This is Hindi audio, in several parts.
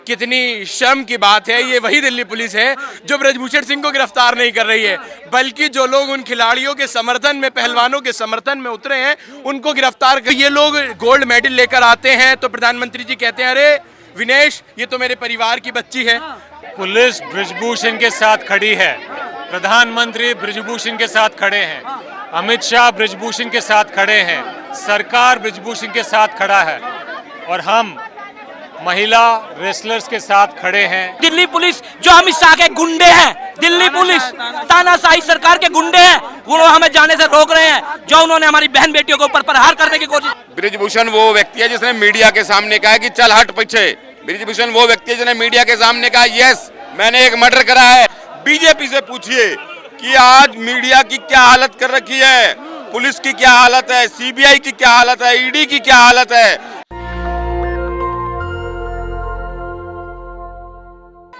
कितनी शर्म की बात है, ये वही दिल्ली पुलिस है जो ब्रजभूषण सिंह को गिरफ्तार नहीं कर रही है, बल्कि जो लोग उन खिलाड़ियों के समर्थन में, पहलवानों के समर्थन में उतरे हैं, उनको गिरफ्तार कर। ये लोग गोल्ड मेडल लेकर आते हैं तो प्रधानमंत्री जी कहते हैं अरे विनेश, ये तो मेरे परिवार की बच्ची है। पुलिस ब्रजभूषण के साथ खड़ी है, प्रधानमंत्री ब्रजभूषण के साथ खड़े हैं, अमित शाह ब्रजभूषण के साथ खड़े हैं, सरकार ब्रजभूषण के साथ खड़ा है और हम महिला रेसलर्स के साथ खड़े हैं। दिल्ली पुलिस जो अमित शाह के गुंडे हैं, दिल्ली पुलिस तानाशाही सरकार के गुंडे हैं, वो लोग हमें जाने से रोक रहे हैं, जो उन्होंने हमारी बहन बेटियों के ऊपर प्रहार करने की कोशिश। ब्रजभूषण वो व्यक्ति है जिसने मीडिया के सामने कहा कि चल हट पीछे। ब्रजभूषण वो व्यक्ति है जिसने मीडिया के सामने कहा यस मैंने एक मर्डर करा है। बीजेपी से पूछिए कि आज मीडिया की क्या हालत कर रखी है, पुलिस की क्या हालत है, सीबीआई की क्या हालत है, ईडी की क्या हालत है।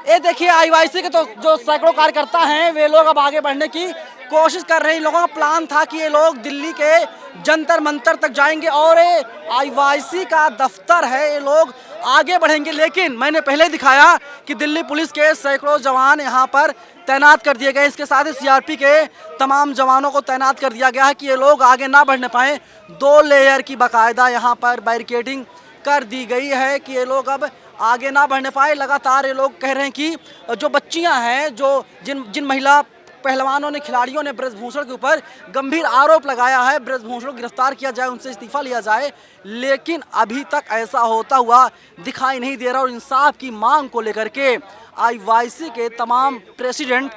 ये देखिए आईवाईसी के तो जो सैकड़ों कार्यकर्ता हैं वे लोग अब आगे बढ़ने की कोशिश कर रहे हैं। इन लोगों का प्लान था कि ये लोग दिल्ली के जंतर मंतर तक जाएंगे और ये आईवाईसी का दफ्तर है, ये लोग आगे बढ़ेंगे। लेकिन मैंने पहले दिखाया कि दिल्ली पुलिस के सैकड़ों जवान यहाँ पर तैनात कर दिए गए, इसके साथ ही सीआरपी के तमाम जवानों को तैनात कर दिया गया है कि ये लोग आगे ना बढ़ने पाएँ। 2 लेयर की बाकायदा यहाँ पर बैरिकेडिंग कर दी गई है कि ये लोग अब आगे ना बढ़ने पाए। लगातार ये लोग कह रहे हैं कि जो बच्चियां हैं, जो जिन महिला पहलवानों ने, खिलाड़ियों ने ब्रजभूषण के ऊपर गंभीर आरोप लगाया है, ब्रजभूषण को गिरफ्तार किया जाए, उनसे इस्तीफा लिया जाए, लेकिन अभी तक ऐसा होता हुआ दिखाई नहीं दे रहा। और इंसाफ की मांग को लेकर के आईवाईसी के तमाम प्रेसिडेंट,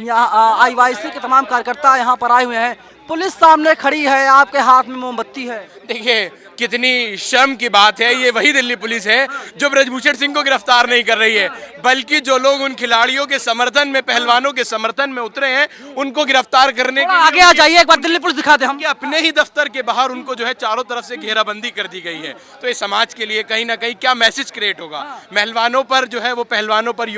आईवाईसी के तमाम कार्यकर्ता यहाँ पर आए हुए हैं। पुलिस सामने खड़ी है, आपके हाथ में मोमबत्ती है। देखिए कितनी शर्म की बात है, ये वही दिल्ली पुलिस है जो ब्रजभूषण सिंह को गिरफ्तार नहीं कर रही है, बल्कि जो लोग उन खिलाड़ियों के समर्थन में, पहलवानों के समर्थन में उतरे हैं, उनको गिरफ्तार करने के लिए आगे आ जाइए, एक बार दिल्ली पुलिस दिखाते हम। अपने ही दफ्तर के बाहर उनको जो है चारों तरफ से घेराबंदी कर दी गई है। तो ये समाज के लिए कहीं ना कहीं क्या मैसेज क्रिएट होगा। पहलवानों पर जो है वो पहलवानों पर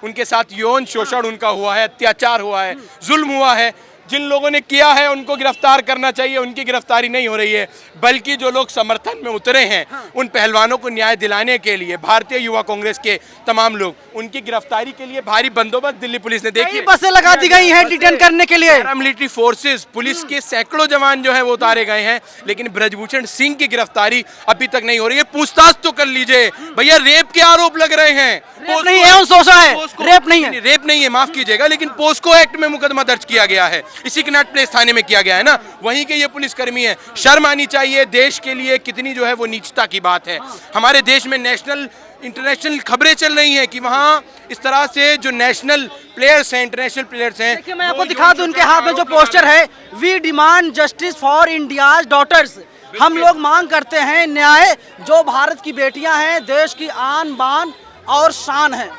उनके साथ यौन शोषण उनका हुआ है, अत्याचार हुआ है, जुल्म हुआ है। जिन लोगों ने किया है उनको गिरफ्तार करना चाहिए, उनकी गिरफ्तारी नहीं हो रही है, बल्कि जो लोग समर्थन में उतरे हैं उन पहलवानों को न्याय दिलाने के लिए भारतीय युवा कांग्रेस के तमाम लोग, उनकी गिरफ्तारी के लिए भारी बंदोबस्त दिल्ली पुलिस ने देखी, बसें लगा दी गई हैं डिटेन करने के लिए। पैरामिलिट्री फोर्सेस, पुलिस के सैकड़ों जवान जो है वो उतारे गए हैं, लेकिन ब्रजभूषण सिंह की गिरफ्तारी अभी तक नहीं हो रही है। पूछताछ तो कर लीजिए भैया, रेप के आरोप लग रहे हैं। नहीं है, शोषण है, रेप नहीं है। रेप नहीं है, माफ कीजिएगा, लेकिन पोस्को एक्ट में मुकदमा दर्ज किया गया है, इसी कनॉट प्लेस थाने में किया गया है ना, वहीं के ये पुलिसकर्मी है। शर्म आनी चाहिए देश के लिए, कितनी जो है वो नीचता की बात है। हमारे देश में नेशनल इंटरनेशनल खबरें चल रही हैं कि वहाँ इस तरह से जो नेशनल प्लेयर्स हैं, इंटरनेशनल प्लेयर्स हैं। देखिए मैं आपको दिखा दूं, उनके हाथ में जो पोस्टर है, we demand justice for India's daughters, हम लोग मांग करते हैं न्याय, जो भारत की बेटियां हैं, देश की आन बान और शान है।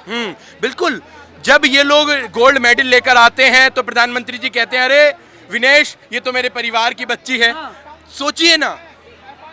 बिल्कुल, जब ये लोग गोल्ड मेडल लेकर आते हैं तो प्रधानमंत्री जी कहते हैं अरे विनेश, ये तो मेरे परिवार की बच्ची है। सोचिए ना,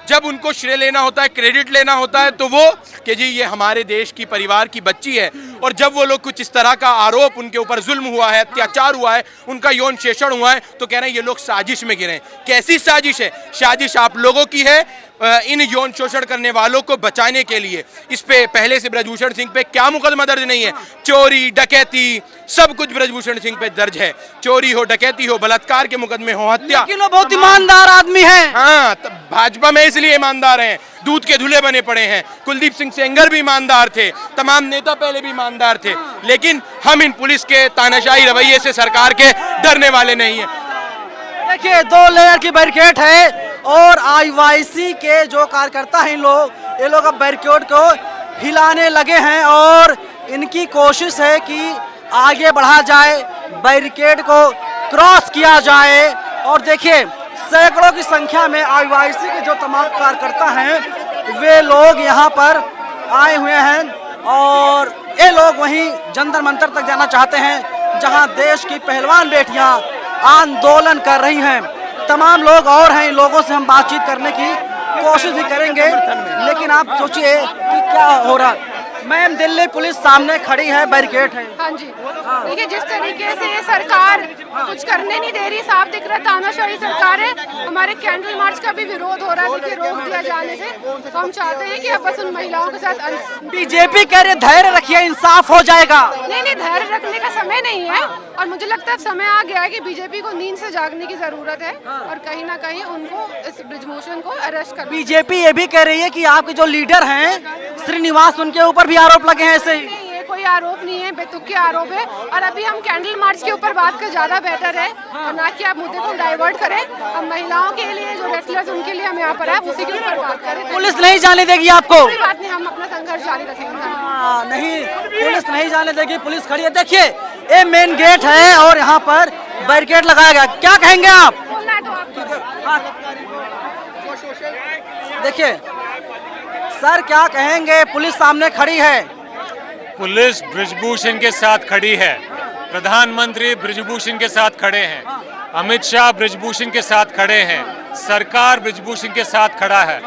जब उनको श्रेय लेना होता है, क्रेडिट लेना होता है, तो वो कि जी ये हमारे देश की परिवार की बच्ची है, और जब वो लोग कुछ इस तरह का आरोप, उनके ऊपर जुल्म हुआ है, अत्याचार हुआ है, उनका यौन शोषण हुआ है, तो कह रहे हैं ये लोग साजिश में गिरे। कैसी साजिश है? साजिश आप लोगों की है इन यौन शोषण करने वालों को बचाने के लिए। इस पे पहले से ब्रजभूषण सिंह पे क्या मुकदमा दर्ज नहीं है? चोरी, डकैती, सब कुछ ब्रजभूषण सिंह पे दर्ज है। चोरी हो, डकैती हो, बलात्कार के मुकदमे हो, हत्या। लेकिन वो बहुत ईमानदार आदमी है। हाँ, भाजपा में इसलिए ईमानदार हैं, दूध के धुले बने पड़े हैं। कुलदीप सिंह सेंगर भी ईमानदार थे, तमाम नेता पहले भी ईमानदार थे, लेकिन हम इन पुलिस के तानाशाही रवैये से सरकार के डरने वाले नहीं है। देखिए 2 लेयर की बैरिकेड है और आईवाईसी के जो कार्यकर्ता हैं ये लोग अब बैरिकेड को हिलाने लगे हैं और इनकी कोशिश है कि आगे बढ़ा जाए, बैरिकेड को क्रॉस किया जाए। और देखिए सैकड़ों की संख्या में आईवाईसी के जो तमाम कार्यकर्ता हैं वे लोग यहाँ पर आए हुए हैं और ये लोग वहीं जंतर मंतर तक जाना चाहते हैं जहाँ देश की पहलवान बेटियाँ आंदोलन कर रही हैं। तमाम लोग और हैं, इन लोगों से हम बातचीत करने की कोशिश भी करेंगे, लेकिन आप सोचिए कि क्या हो रहा है। मैम दिल्ली पुलिस सामने खड़ी है, बैरिकेड है। हाँ जी, देखिए जिस तरीके से ये सरकार कुछ करने नहीं दे रही, साफ दिख रहा तानाशाही सरकार है। हमारे कैंडल मार्च का भी विरोध हो रहा है, देखिए रोक दिया जाने से। तो हम चाहते हैं कि अब बस उन महिलाओं के साथ बीजेपी कह रही है धैर्य रखिए, इंसाफ हो जाएगा। नहीं, धैर्य रखने का समय नहीं है और मुझे लगता है समय आ गया है कि बीजेपी को नींद से जागने की जरूरत है और कहीं ना कहीं उनको इस ब्रिजभूषण को अरेस्ट कर। बीजेपी ये भी कह रही है कि आपके जो लीडर हैं श्रीनिवास, उनके ऊपर भी आरोप लगे हैं ऐसे ही। नहीं, ये कोई आरोप नहीं है, बेतुके आरोप है। और अभी हम कैंडल मार्च के ऊपर बात कर ज्यादा बेहतर है और ना कि आप मुद्दे को डाइवर्ट करें। हम महिलाओं के लिए जो रेसलर्स उनके लिए हम यहाँ पर है, उसी के ऊपर बात करें। पुलिस नहीं जाने देगी आपको? कोई बात नहीं, हम अपना संघर्ष जारी रखेंगे। नहीं, पुलिस नहीं जाने देगी, पुलिस खड़ी है। देखिए ये मेन गेट है और यहाँ पर बैरिकेड लगाया गया। क्या कहेंगे आप? बोलना है तो आप देखिए सर क्या कहेंगे, पुलिस सामने खड़ी है। पुलिस ब्रिजभूषण के साथ खड़ी है, प्रधानमंत्री ब्रिजभूषण के साथ खड़े हैं, अमित शाह ब्रिजभूषण के साथ खड़े हैं, सरकार ब्रिजभूषण के साथ खड़ा है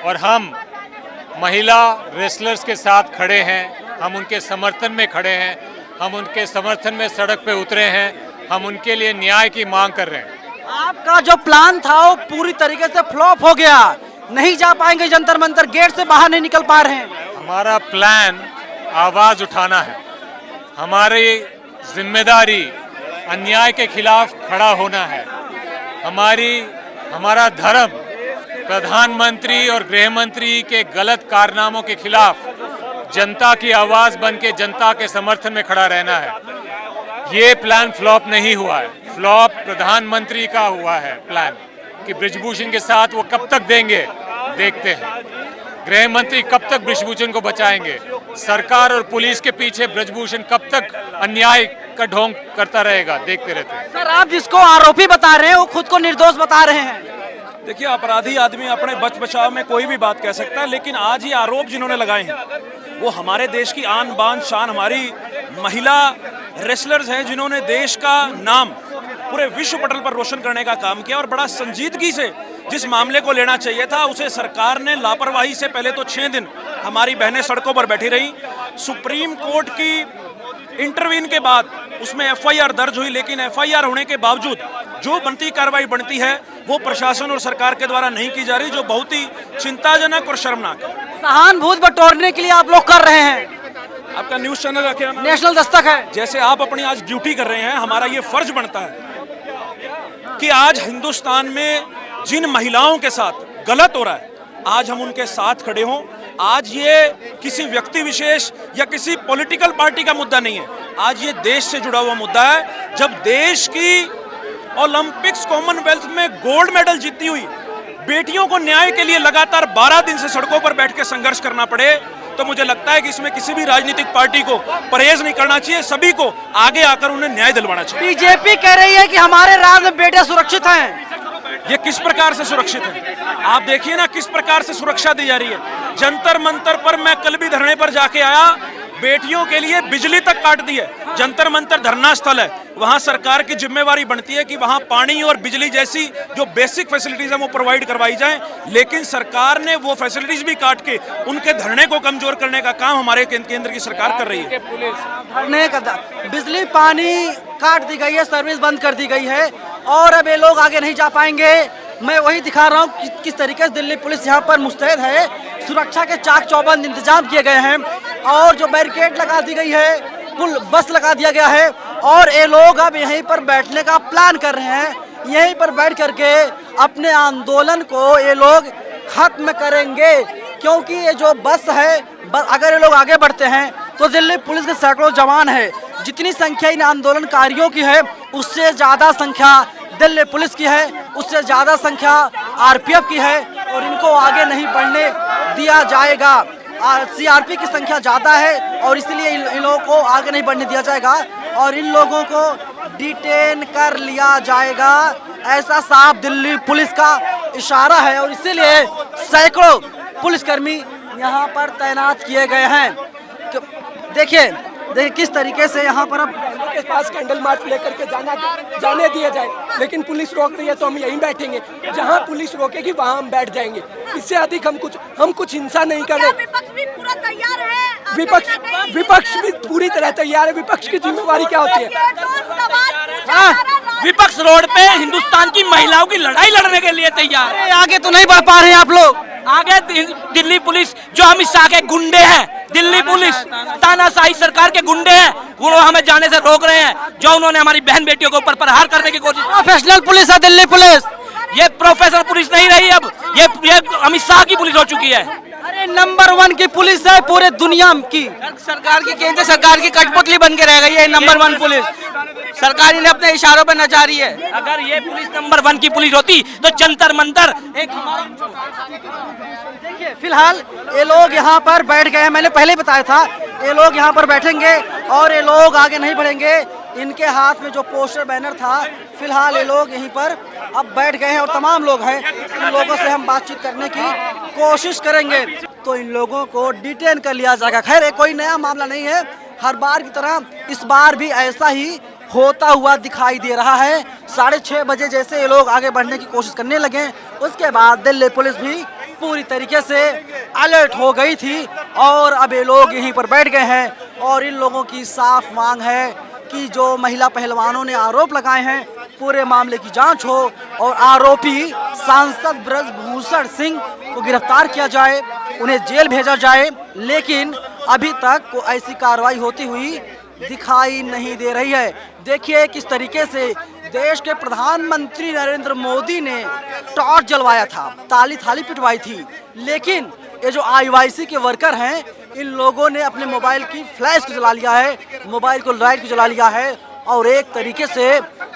और हम महिला रेसलर्स के साथ खड़े हैं। हम उनके समर्थन में खड़े हैं, हम उनके समर्थन में सड़क पे उतरे हैं, हम उनके लिए न्याय की मांग कर रहे हैं। आपका जो प्लान था वो पूरी तरीके से फ्लॉप हो गया, नहीं जा पाएंगे जंतर मंतर, गेट से बाहर नहीं निकल पा रहे हैं। हमारा प्लान आवाज उठाना है, हमारी जिम्मेदारी अन्याय के खिलाफ खड़ा होना है। हमारा धर्म प्रधानमंत्री और गृह मंत्री के गलत कारनामों के खिलाफ जनता की आवाज बन के जनता के समर्थन में खड़ा रहना है। ये प्लान फ्लॉप नहीं हुआ है, फ्लॉप प्रधानमंत्री का हुआ है प्लान कि ब्रिजभूषण के साथ वो कब तक देंगे, देखते हैं। गृह मंत्री कब तक ब्रिजभूषण को बचाएंगे, सरकार और पुलिस के पीछे ब्रिजभूषण कब तक अन्याय का ढोंग करता रहेगा, देखते रहते हैं। सर आप जिसको आरोपी बता रहे हैं वो खुद को निर्दोष बता रहे हैं। देखिए अपराधी आदमी अपने बच बचाव में कोई भी बात कह सकता है, लेकिन आज ये आरोप जिन्होंने लगाए हैं वो हमारे देश की आन बान शान, हमारी महिला रेसलर्स हैं जिन्होंने देश का नाम पूरे विश्व पटल पर रोशन करने का काम किया और बड़ा संजीदगी से जिस मामले को लेना चाहिए था उसे सरकार ने लापरवाही से पहले तो 6 दिन हमारी बहनें सड़कों पर बैठी रही। सुप्रीम कोर्ट की इंटरवीन के बाद उसमें एफआईआर दर्ज हुई, लेकिन एफआईआर होने के बावजूद जो बनती कार्रवाई बनती है वो प्रशासन और सरकार के द्वारा नहीं की जा रही, जो बहुत ही चिंताजनक और शर्मनाक है। सहानुभूति बटोरने के लिए आप लोग कर रहे हैं। आपका न्यूज चैनल का क्या? नेशनल दस्तक है। जैसे आप अपनी आज ड्यूटी कर रहे हैं, हमारा ये फर्ज बनता है कि आज हिंदुस्तान में जिन महिलाओं के साथ गलत हो रहा है आज हम उनके साथ खड़े हों। आज ये किसी व्यक्ति विशेष या किसी पॉलिटिकल पार्टी का मुद्दा नहीं है, आज ये देश से जुड़ा हुआ मुद्दा है। जब देश की ओलंपिक्स कॉमनवेल्थ में गोल्ड मेडल जीती हुई बेटियों को न्याय के लिए लगातार 12 दिन से सड़कों पर बैठ के संघर्ष करना पड़े, तो मुझे लगता है कि इसमें किसी भी राजनीतिक पार्टी को परहेज नहीं करना चाहिए, सभी को आगे आकर उन्हें न्याय दिलवाना चाहिए। बीजेपी कह रही है कि हमारे राज्य में बेटे सुरक्षित हैं। ये किस प्रकार से सुरक्षित है? आप देखिए ना किस प्रकार से सुरक्षा दी जा रही है। जंतर मंतर पर मैं कल भी धरने पर जाके आया, बेटियों के लिए बिजली तक काट दी है। जंतर मंतर धरना स्थल है, वहां सरकार की जिम्मेवारी बनती है कि वहां पानी और बिजली जैसी जो बेसिक फैसिलिटीज है वो प्रोवाइड करवाई जाए, लेकिन सरकार ने वो फैसिलिटीज भी काट के उनके धरने को कमजोर करने का काम हमारे केंद्र की सरकार कर रही है। धरने का बिजली पानी काट दी गई है, सर्विस बंद कर दी गई है और अब ये लोग आगे नहीं जा पाएंगे। मैं वही दिखा रहा हूँ किस तरीके से दिल्ली पुलिस यहाँ पर मुस्तैद है, सुरक्षा के चाक चौबंद इंतजाम किए गए हैं और जो बैरिकेड लगा दी गई है, पुल बस लगा दिया गया है और ये लोग अब यहीं पर बैठने का प्लान कर रहे हैं। यहीं पर बैठ करके अपने आंदोलन को ये लोग खत्म करेंगे, क्योंकि ये जो बस है, अगर ये लोग आगे बढ़ते हैं तो दिल्ली पुलिस के सैकड़ों जवान है। जितनी संख्या इन आंदोलनकारियों की है उससे ज़्यादा संख्या दिल्ली पुलिस की है, उससे ज़्यादा संख्या आरपीएफ की है और इनको आगे नहीं बढ़ने दिया जाएगा। सीआरपी की संख्या ज़्यादा है और इसलिए इन लोगों को आगे नहीं बढ़ने दिया जाएगा और इन लोगों को डिटेन कर लिया जाएगा, ऐसा साफ दिल्ली पुलिस का इशारा है और इसीलिए सैकड़ों पुलिसकर्मी यहाँ पर तैनात किए गए हैं। देखिए देखिए किस तरीके से यहाँ पर अब के पास कैंडल मार्च लेकर के जाने दिया जाए, लेकिन पुलिस रोक रही है तो हम यहीं बैठेंगे। जहाँ पुलिस रोकेगी वहाँ हम बैठ जाएंगे। इससे अधिक हम कुछ हिंसा नहीं कर रहे। विपक्ष भी पूरा तैयार है। विपक्ष भी पूरी तरह तैयार है। विपक्ष की जिम्मेवारी क्या होती है? विपक्ष रोड पे हिंदुस्तान की महिलाओं की लड़ाई लड़ने के लिए तैयार है। आगे तो नहीं बढ़ पा रहे हैं आप लोग। आगे दिल्ली पुलिस जो अमित शाह के गुंडे हैं, दिल्ली पुलिस तानाशाही सरकार के गुंडे हैं, वो हमें जाने से रोक रहे हैं। जो उन्होंने हमारी बहन बेटियों के ऊपर प्रहार करने की कोशिश। प्रोफेशनल पुलिस है दिल्ली पुलिस। ये प्रोफेशनल पुलिस नहीं रही, अब ये अमित शाह की पुलिस हो चुकी है। अरे नंबर 1 की पुलिस है पूरे दुनिया की। सरकार की, केंद्र सरकार की कठपुतली बन के रह गई है नंबर 1 पुलिस। सरकार इन्हें अपने इशारों पर नचा रही है। अगर ये पुलिस नंबर 1 की पुलिस होती तो जंतर मंतर एक देखिए फिलहाल ये लोग यहाँ पर बैठ गए हैं। मैंने पहले बताया था ये लोग यहाँ पर बैठेंगे और ये लोग आगे नहीं बढ़ेंगे। इनके हाथ में जो पोस्टर बैनर था, फिलहाल ये लोग यहीं पर अब बैठ गए हैं और तमाम लोग हैं। इन लोगों से हम बातचीत करने की कोशिश करेंगे तो इन लोगों को डिटेन कर लिया जाएगा। खैर ये कोई नया मामला नहीं है, हर बार की तरह इस बार भी ऐसा ही होता हुआ दिखाई दे रहा है। 6:30 बजे जैसे ये लोग आगे बढ़ने की कोशिश करने लगे, उसके बाद दिल्ली पुलिस भी पूरी तरीके से अलर्ट हो गई थी और अब ये लोग यहीं पर बैठ गए हैं। और इन लोगों की साफ मांग है कि जो महिला पहलवानों ने आरोप लगाए हैं पूरे मामले की जांच हो और आरोपी सांसद ब्रजभूषण सिंह को गिरफ्तार किया जाए, उन्हें जेल भेजा जाए। लेकिन अभी तक कोई ऐसी कार्रवाई होती हुई दिखाई नहीं दे रही है। देखिए किस तरीके से देश के प्रधानमंत्री नरेंद्र मोदी ने टॉर्च जलवाया था, ताली थाली पिटवाई थी, लेकिन ये जो आईवाईसी के वर्कर हैं इन लोगों ने अपने मोबाइल की फ्लैश को जला लिया है, मोबाइल को लाइट को जला लिया है और एक तरीके से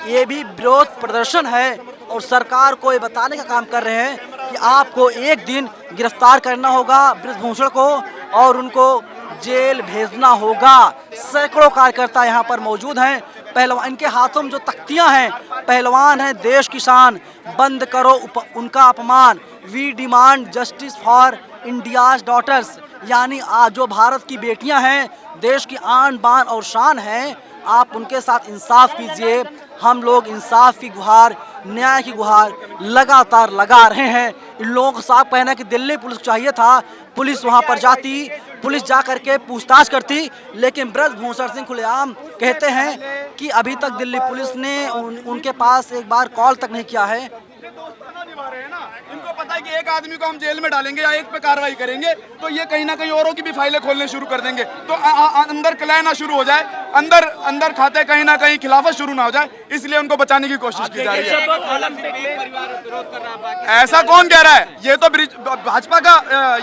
ये भी विरोध प्रदर्शन है और सरकार को ये बताने का काम कर रहे हैं कि आपको एक दिन गिरफ्तार करना होगा ब्रजभूषण को और उनको जेल भेजना होगा। सैकड़ों कार्यकर्ता यहाँ पर मौजूद हैं। पहलवान, इनके हाथों में जो तख्तियाँ हैं, पहलवान हैं देश की शान, बंद करो उनका अपमान, we demand justice for India's daughters, यानी जो भारत की बेटियां हैं, देश की आन बान और शान हैं, आप उनके साथ इंसाफ कीजिए। हम लोग इंसाफ की गुहार, न्याय की गुहार लगातार लगा रहे हैं। इन लोगों को साफ कहना है कि दिल्ली पुलिस चाहिए था, पुलिस वहां पर जाती, पुलिस जा करके पूछताछ करती, लेकिन ब्रजभूषण सिंह खुलेआम कहते हैं कि अभी तक दिल्ली पुलिस ने उनके पास एक बार कॉल तक नहीं किया है। इनको पता है कि एक आदमी को हम जेल में डालेंगे या एक पे कार्रवाई करेंगे तो ये कहीं ना कहीं औरों की भी फाइलें खोलने शुरू कर देंगे, तो अंदर कलह ना शुरू हो जाए, अंदर खाते कहीं ना कहीं खिलाफत शुरू ना हो जाए, इसलिए उनको बचाने की कोशिश की जा रही है। ऐसा कौन कह रहा है? ये तो भाजपा का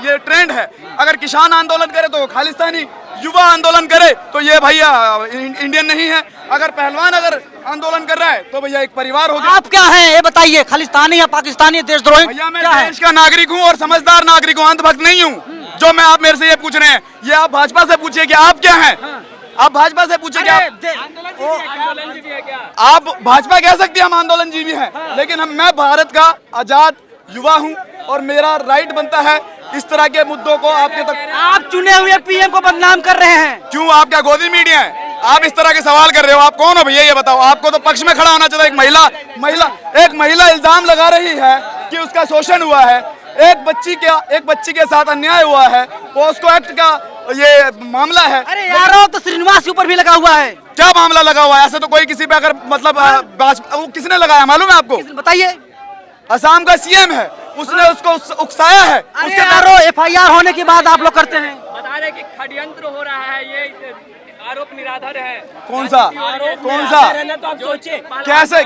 ये ट्रेंड है। अगर किसान आंदोलन करे तो खालिस्तानी, युवा आंदोलन करे तो ये भैया इंडियन नहीं है, अगर पहलवान अगर आंदोलन कर रहा है तो भैया एक परिवार हो गया। आप क्या हैं ये बताइए, खालिस्तानी या पाकिस्तानी देशद्रोही? भैया मैं देश का नागरिक हूँ और समझदार नागरिक हूँ, अंधभक्त नहीं हूँ। जो मैं आप मेरे से ये पूछ रहे हैं ये आप भाजपा से पूछिए कि आप क्या हैं। आप भाजपा से पूछिए कि आप भाजपा कह सकती है हम आंदोलन जीवी हैं, लेकिन मैं भारत का आजाद युवा हूँ और मेरा राइट बनता है इस तरह के मुद्दों को आपके तक। आप चुने हुए पीएम को बदनाम कर रहे हैं। क्यों? आप क्या गोदी मीडिया है? आप इस तरह के सवाल कर रहे हो? आप कौन हो भैया ये बताओ? आपको तो पक्ष में खड़ा होना चाहिए। एक महिला इल्जाम लगा रही है कि उसका शोषण हुआ है, एक बच्ची के साथ अन्याय हुआ है, पोस्को एक्ट का ये मामला है। अरे यार तो श्रीनिवास के ऊपर भी लगा हुआ है। क्या मामला लगा हुआ है? ऐसे तो कोई किसी पे अगर मतलब वो किसने लगाया मालूम है आपको? बताइए। असम का सीएम है, उसने उसको उकसाया है। उसके FIR होने के बाद आप लोग करते हैं। बता रहे कि षड्यंत्र हो रहा है, ये आरोप निराधार है। कौन सा? तो आप सोचिए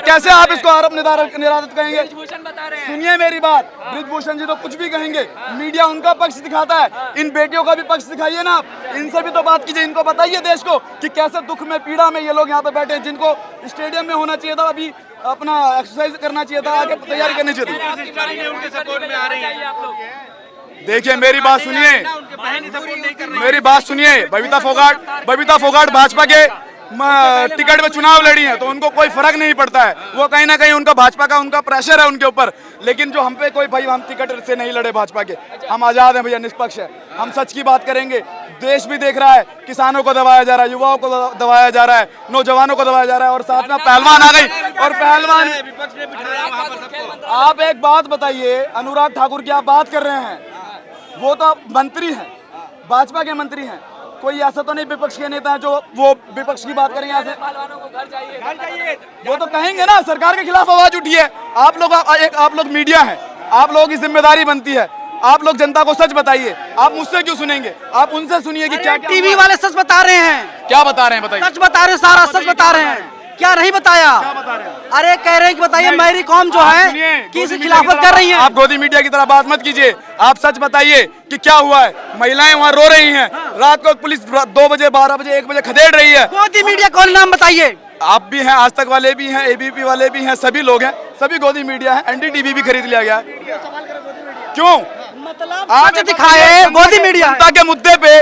कैसे आप इसको आरोप निराधार कहेंगे? ब्रजभूषण बता रहे हैं। सुनिए मेरी बात, ब्रजभूषण जी तो कुछ भी कहेंगे, मीडिया उनका पक्ष दिखाता है, इन बेटियों का भी पक्ष दिखाइए ना आप, इनसे भी तो बात कीजिए, इनको बताइए देश को कि कैसे दुख में पीड़ा में ये लोग यहाँ पे बैठे हैं, जिनको स्टेडियम में होना चाहिए था, अभी अपना एक्सरसाइज करना चाहिए था, आगे तैयारी करनी चाहिए थी। देखिए मेरी बात सुनिए, बबीता फोगाट भाजपा के टिकट पे चुनाव लड़ी है तो उनको कोई फर्क नहीं पड़ता है, वो कहीं ना कहीं उनका भाजपा का उनका प्रेशर है उनके ऊपर। लेकिन जो हम पे कोई भाई, हम टिकट से नहीं लड़े भाजपा के, हम आजाद हैं भैया, निष्पक्ष है, हम सच की बात करेंगे, देश भी देख रहा है, किसानों को दबाया जा रहा है, युवाओं को दबाया जा रहा है, नौजवानों को दबाया जा रहा है, और साथ में पहलवान आ गई। और पहलवान, आप एक बात बताइए, अनुराग ठाकुर की आप बात कर रहे हैं, वो तो मंत्री हैं, भाजपा के मंत्री हैं, कोई ऐसा तो नहीं विपक्ष के नेता है जो वो विपक्ष की बात करेंगे यहाँ से? वो तो कहेंगे ना, सरकार के खिलाफ आवाज उठी है। आप लोग मीडिया है, आप लोगों की जिम्मेदारी बनती है, आप लोग जनता को सच बताइए। आप मुझसे क्यों सुनेंगे, आप उनसे सुनिए कि क्या टीवी वाले सच बता रहे हैं। क्या बता रहे हैं, बताइए। सच बता रहे हैं, सारा सच बता रहे हैं। क्या नहीं बताया? क्या बता रहे हैं? अरे कह रहे हैं कि बताइए मेरी कौम जो है किसी खिलाफत कर रही है। आप गोदी मीडिया की तरह बात मत कीजिए, आप सच बताइए कि क्या हुआ है। महिलाएं वहाँ रो रही हैं, रात को पुलिस 2 बजे 12 बजे 1 बजे खदेड़ रही है। गोदी मीडिया कौन, नाम बताइए। आप भी हैं, आज तक वाले भी हैं, एबीपी वाले भी हैं, सभी लोग हैं, सभी गोदी मीडिया है। एनडीटीवी भी खरीद लिया गया। क्यों? मतलब आज दिखाए गोदी मीडिया जनता के मुद्दे पे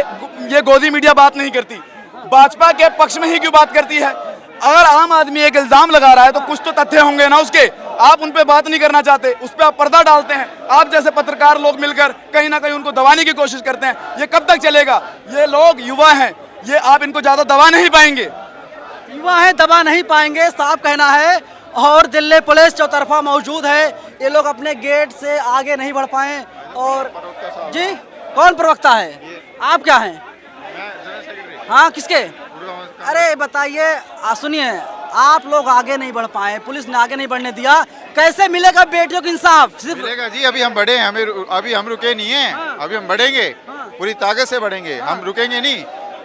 ये गोदी मीडिया बात नहीं करती, भाजपा के पक्ष में ही क्यों बात करती है? अगर आम आदमी एक इल्जाम लगा रहा है तो कुछ तो तथ्य होंगे ना उसके, आप उन पे बात नहीं करना चाहते, उस पे आप पर्दा डालते हैं। आप जैसे पत्रकार लोग मिलकर कहीं ना कहीं उनको दबाने की कोशिश करते हैं। ये कब तक चलेगा? ये लोग युवा हैं, ये आप इनको ज्यादा दबा नहीं पाएंगे। युवा है, दबा नहीं पाएंगे, साफ कहना है। और दिल्ली पुलिस चौतरफा मौजूद है, ये लोग अपने गेट से आगे नहीं बढ़ पाए। और जी कौन प्रवक्ता है, आप क्या हैं? हाँ, किसके? अरे बताइए, सुनिए, आप लोग आगे नहीं बढ़ पाए, पुलिस ने आगे नहीं बढ़ने दिया, कैसे मिलेगा बेटियों को इंसाफ? मिलेगा जी, अभी हम बढ़े हैं, अभी हम रुके नहीं हैं, अभी हम बढ़ेंगे, पूरी ताकत से बढ़ेंगे, हम रुकेंगे नहीं।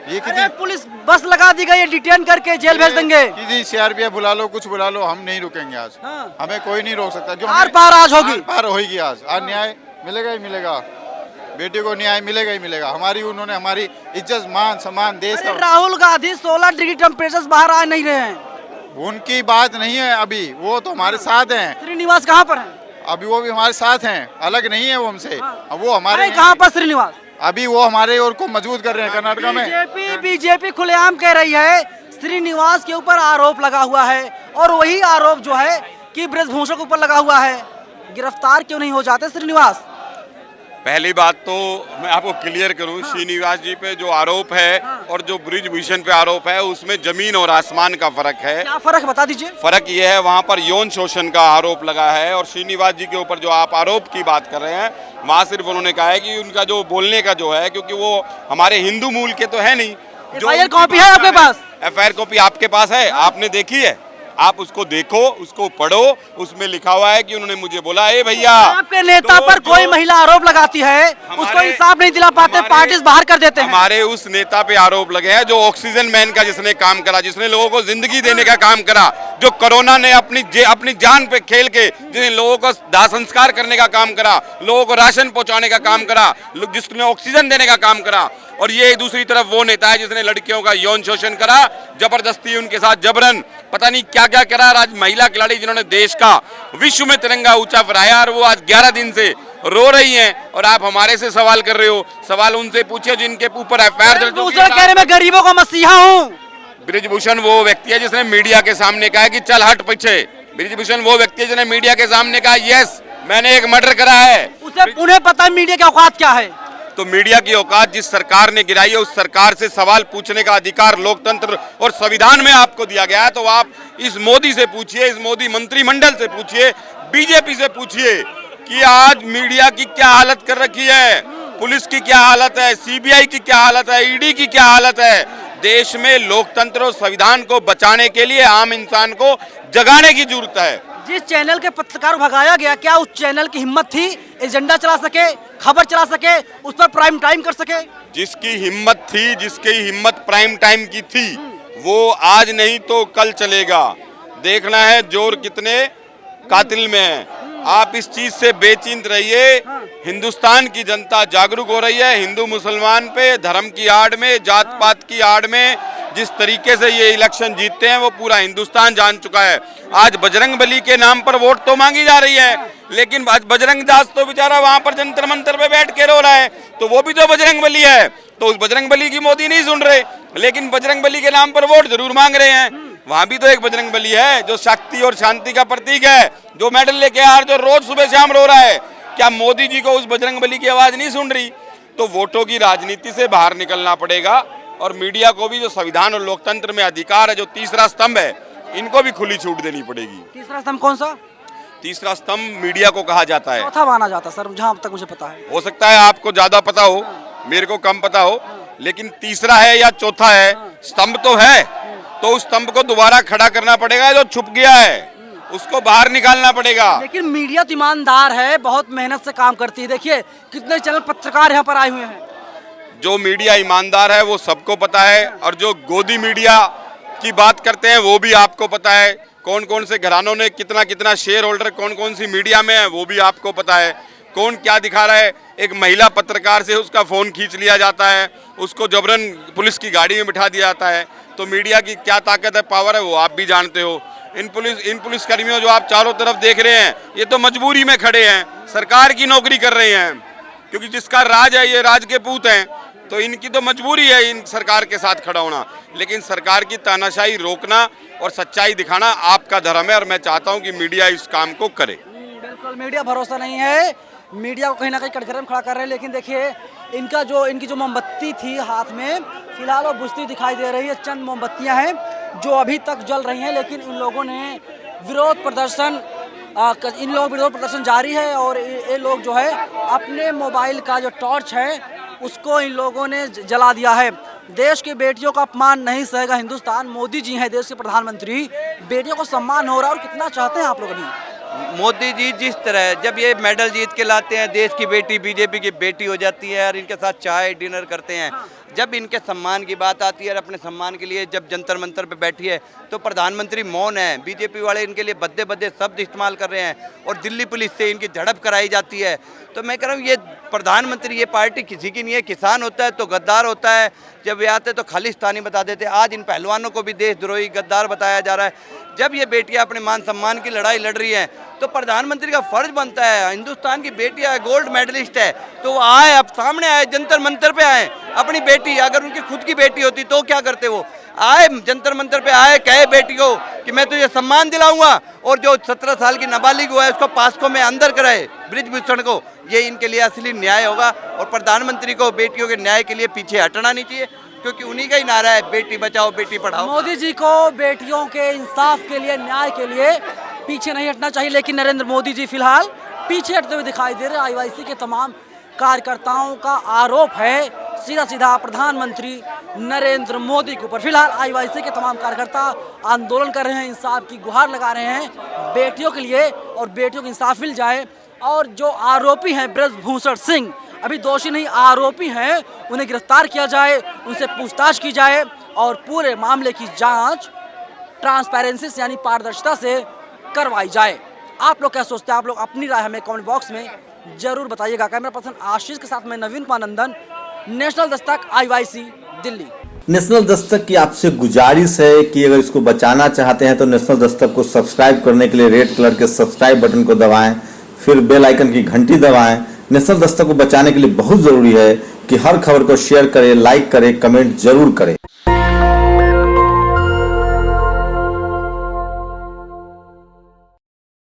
ये कितनी पुलिस बस लगा दी गई है, डिटेन करके जेल भेज देंगे। किसी सीआरपीएफ बुला लो, कुछ बुला लो, हम नहीं रुकेंगे आज। हमें कोई नहीं रोक सकता। जो आर पार आज होगी, पार होगी आज न्याय मिलेगा ही मिलेगा, बेटी को न्याय मिलेगा ही मिलेगा। उन्होंने हमारी इज्जत मान सम्मान देश का। राहुल गांधी 16 डिग्री टेम्परेचर बाहर आ नहीं रहे हैं, उनकी बात नहीं है अभी, वो तो हमारे साथ हैं। श्रीनिवास कहाँ पर है? अभी वो भी हमारे साथ हैं, अलग नहीं है वो हमसे। अब वो हमारे कहाँ पर श्रीनिवास? अभी वो हमारे और को मजबूत कर रहे हैं कर्नाटका में। बीजेपी खुलेआम कह रही है श्रीनिवास के ऊपर आरोप लगा हुआ है, और वही आरोप जो है कि ब्रजभूषण के ऊपर लगा हुआ है। गिरफ्तार क्यों नहीं हो जाते श्रीनिवास? पहली बात तो मैं आपको क्लियर करूं, श्रीनिवास जी पे जो आरोप है और जो ब्रिजभूषण पे आरोप है, उसमें जमीन और आसमान का फर्क है। क्या फर्क बता दीजिए। फर्क ये है, वहां पर यौन शोषण का आरोप लगा है, और श्रीनिवास जी के ऊपर जो आप आरोप की बात कर रहे हैं, वहां सिर्फ उन्होंने कहा है कि उनका जो बोलने का जो है, क्योंकि वो हमारे हिंदू मूल के तो है नहीं। FIR कॉपी है आपके पास? FIR कॉपी आपके पास है? आपने देखी है? आप उसको देखो, उसको पढ़ो, उसमें लिखा हुआ है कि उन्होंने मुझे बोला, ए भैया आपके नेता पर कोई महिला आरोप लगाती है, उसको इंसाफ नहीं दिला पाते, पार्टी बाहर कर देते हैं। हमारे उस नेता पे आरोप लगे हैं जो ऑक्सीजन मैन का जिसने काम करा, जिसने लोगों को जिंदगी देने का काम करा, जो कोरोना ने अपनी जान पे खेल के जिसने लोगों को दाह संस्कार करने का काम करा, लोगों को राशन पहुंचाने का काम करा, जिसने ऑक्सीजन देने का काम करा। और ये दूसरी तरफ वो नेता है जिसने लड़कियों का यौन शोषण करा, जबरदस्ती उनके साथ जबरन पता नहीं क्या क्या करा। आज महिला खिलाड़ी जिन्होंने देश का विश्व में तिरंगा ऊंचा फहराया, और वो आज 11 दिन से रो रही हैं, और आप हमारे से सवाल कर रहे हो। सवाल उनसे पूछे जिनके ऊपर FIR दर्ज हो। कह रहे मैं गरीबों का मसीहा हूँ। ब्रिजभूषण वो व्यक्ति है जिसने मीडिया के सामने कहा कि चल हट पीछे। ब्रिजभूषण वो व्यक्ति है जिसने मीडिया के सामने कहा, यस मैंने एक मर्डर करा है। उन्हें पता है मीडिया की औकात क्या है। तो मीडिया की औकात जिस सरकार ने गिराई है, उस सरकार से सवाल पूछने का अधिकार लोकतंत्र और संविधान में आपको दिया गया है। तो आप इस मोदी से पूछिए, इस मोदी मंत्रिमंडल से पूछिए, बीजेपी से पूछिए कि आज मीडिया की क्या हालत कर रखी है, पुलिस की क्या हालत है, CBI की क्या हालत है, ED की क्या हालत है। देश में लोकतंत्र और संविधान को बचाने के लिए आम इंसान को जगाने की जरूरत है। जिस चैनल के पत्रकार भगाया गया, क्या उस चैनल की हिम्मत थी एजेंडा चला सके, खबर चला सके, उस पर प्राइम टाइम कर सके? जिसकी हिम्मत थी, जिसकी हिम्मत प्राइम टाइम की थी, वो आज नहीं तो कल चलेगा। देखना है जोर कितने कातिल में है। आप इस चीज से बेचिंत रहिए। हिंदुस्तान की जनता जागरूक हो रही है। हिंदू मुसलमान पे धर्म की आड़ में, जात पात की आड़ में जिस तरीके से ये इलेक्शन जीतते हैं, वो पूरा हिंदुस्तान जान चुका है। आज बजरंग बली के नाम पर वोट तो मांगी जा रही है, लेकिन आज बजरंग दास तो बेचारा वहां पर जंतर मंतर पे बैठ के रो रहा है, तो वो भी तो बजरंग बली है। तो उस बजरंग बली की मोदी नहीं सुन रहे, लेकिन बजरंग बली के नाम पर वोट जरूर मांग रहे हैं। वहां भी तो एक बजरंग बली है जो शक्ति और शांति का प्रतीक है, जो मेडल लेके आ, जो रोज सुबह शाम रो रहा है। क्या मोदी जी को उस बजरंग बली की आवाज नहीं सुन रही? तो वोटों की राजनीति से बाहर निकलना पड़ेगा और मीडिया को भी जो संविधान और लोकतंत्र में अधिकार है, जो तीसरा स्तंभ है, इनको भी खुली छूट देनी पड़ेगी। तीसरा स्तंभ कौन सा? तीसरा स्तंभ मीडिया को कहा जाता है। चौथा माना जाता है सर, जहाँ तक मुझे पता है। हो सकता है आपको ज्यादा पता हो, मेरे को कम पता हो, लेकिन तीसरा है या चौथा है, स्तंभ तो है, तो उस स्तंभ को दोबारा खड़ा करना पड़ेगा। जो छुप गया है उसको बाहर निकालना पड़ेगा। लेकिन मीडिया तो ईमानदार है, बहुत मेहनत से काम करती है। देखिए कितने चैनल पत्रकार यहाँ पर आए हुए हैं। जो मीडिया ईमानदार है वो सबको पता है, और जो गोदी मीडिया की बात करते हैं वो भी आपको पता है। कौन कौन से घरानों ने कितना कितना शेयर होल्डर कौन कौन सी मीडिया में है वो भी आपको पता है। कौन क्या दिखा रहा है, एक महिला पत्रकार से उसका फ़ोन खींच लिया जाता है, उसको जबरन पुलिस की गाड़ी में बिठा दिया जाता है। तो मीडिया की क्या ताकत है, पावर है, वो आप भी जानते हो। इन पुलिस कर्मियों जो आप चारों तरफ देख रहे हैं, ये तो मजबूरी में खड़े हैं, सरकार की नौकरी कर रहे हैं, क्योंकि जिसका राज है ये राज के पूत हैं, तो इनकी तो मजबूरी है इन सरकार के साथ खड़ा होना। लेकिन सरकार की तानाशाही रोकना और सच्चाई दिखाना आपका धर्म है, और मैं चाहता हूं कि मीडिया इस काम को करे। बिल्कुल, मीडिया भरोसा नहीं है, मीडिया को कहीं ना कहीं कटघरे में खड़ा कर रहे हैं। लेकिन देखिए इनकी जो मोमबत्ती थी हाथ में, फिलहाल वो बुझती दिखाई दे रही है। चंद मोमबत्तियां हैं जो अभी तक जल रही हैं, लेकिन इन लोगों ने विरोध प्रदर्शन जारी है। और ये लोग जो है अपने मोबाइल का जो टॉर्च है उसको इन लोगों ने जला दिया है। देश की बेटियों का अपमान नहीं सहेगा हिंदुस्तान। मोदी जी हैं देश के प्रधानमंत्री, बेटियों को सम्मान हो रहा है। और कितना चाहते हैं आप लोग अभी? मोदी जी जिस तरह जब ये मेडल जीत के लाते हैं, देश की बेटी बीजेपी की बेटी हो जाती है और इनके साथ चाय डिनर करते हैं, जब इनके सम्मान की बात आती है और अपने सम्मान के लिए जब जंतर मंतर पे बैठी है तो प्रधानमंत्री मौन है। बीजेपी वाले इनके लिए भद्दे भद्दे शब्द इस्तेमाल कर रहे हैं और दिल्ली पुलिस से इनकी झड़प कराई जाती है। तो मैं कह रहा हूँ ये प्रधानमंत्री, ये पार्टी किसी की नहीं है। किसान होता है तो गद्दार होता है, जब वे आते तो खालिस्तानी बता देते। आज इन पहलवानों को भी देशद्रोही गद्दार बताया जा रहा है। जब ये बेटियां अपने मान सम्मान की लड़ाई लड़ रही हैं तो प्रधानमंत्री का फर्ज बनता है, हिंदुस्तान की बेटियां गोल्ड मेडलिस्ट है तो वो आए, अब सामने आए, जंतर मंतर पे आए। अपनी बेटी, अगर उनकी खुद की बेटी होती तो क्या करते? वो आए जंतर मंतर पे आए, कहे बेटी को कि मैं तुझे सम्मान दिलाऊंगा, और जो 17 साल की नाबालिग हुआ है उसको पास्को में अंदर कराए ब्रिजभूषण को। ये इनके लिए असली न्याय होगा। और प्रधानमंत्री को बेटियों के न्याय के लिए पीछे हटना नहीं चाहिए, क्योंकि उन्हीं का ही नारा है बेटी बचाओ बेटी पढ़ाओ। मोदी जी को बेटियों के इंसाफ के लिए, न्याय के लिए पीछे नहीं हटना चाहिए। लेकिन नरेंद्र मोदी जी फिलहाल पीछे हटते हुए दिखाई दे रहे हैं। आईवाईसी के तमाम कार्यकर्ताओं का आरोप है सीधा सीधा प्रधानमंत्री नरेंद्र मोदी के ऊपर। फिलहाल आईवाईसी के तमाम कार्यकर्ता आंदोलन कर रहे हैं, इंसाफ की गुहार लगा रहे हैं बेटियों के लिए, और बेटियों को इंसाफ मिल जाए। और जो आरोपी हैं ब्रजभूषण सिंह, अभी दोषी नहीं आरोपी हैं, उन्हें गिरफ्तार किया जाए, उनसे पूछताछ की जाए और पूरे मामले की जांच ट्रांसपेरेंसी से यानी पारदर्शिता से करवाई जाए। आप लोग क्या सोचते हैं? आप लोग अपनी राय हमें कमेंट बॉक्स में जरूर बताइएगा। कैमरा पर्सन आशीष के साथ मैं नवीन कुमार नंदन, national Dastak, IYC, Delhi. National Dastak की आपसे गुजारिश है कि अगर इसको बचाना चाहते हैं तो नेशनल दस्तक को सब्सक्राइब करने के लिए रेड कलर के सब्सक्राइब बटन को दबाएं, फिर बेल आइकन की घंटी दबाएं। नेशनल दस्तक को बचाने के लिए बहुत जरूरी है कि हर खबर को शेयर करें, लाइक करें, कमेंट जरूर करें।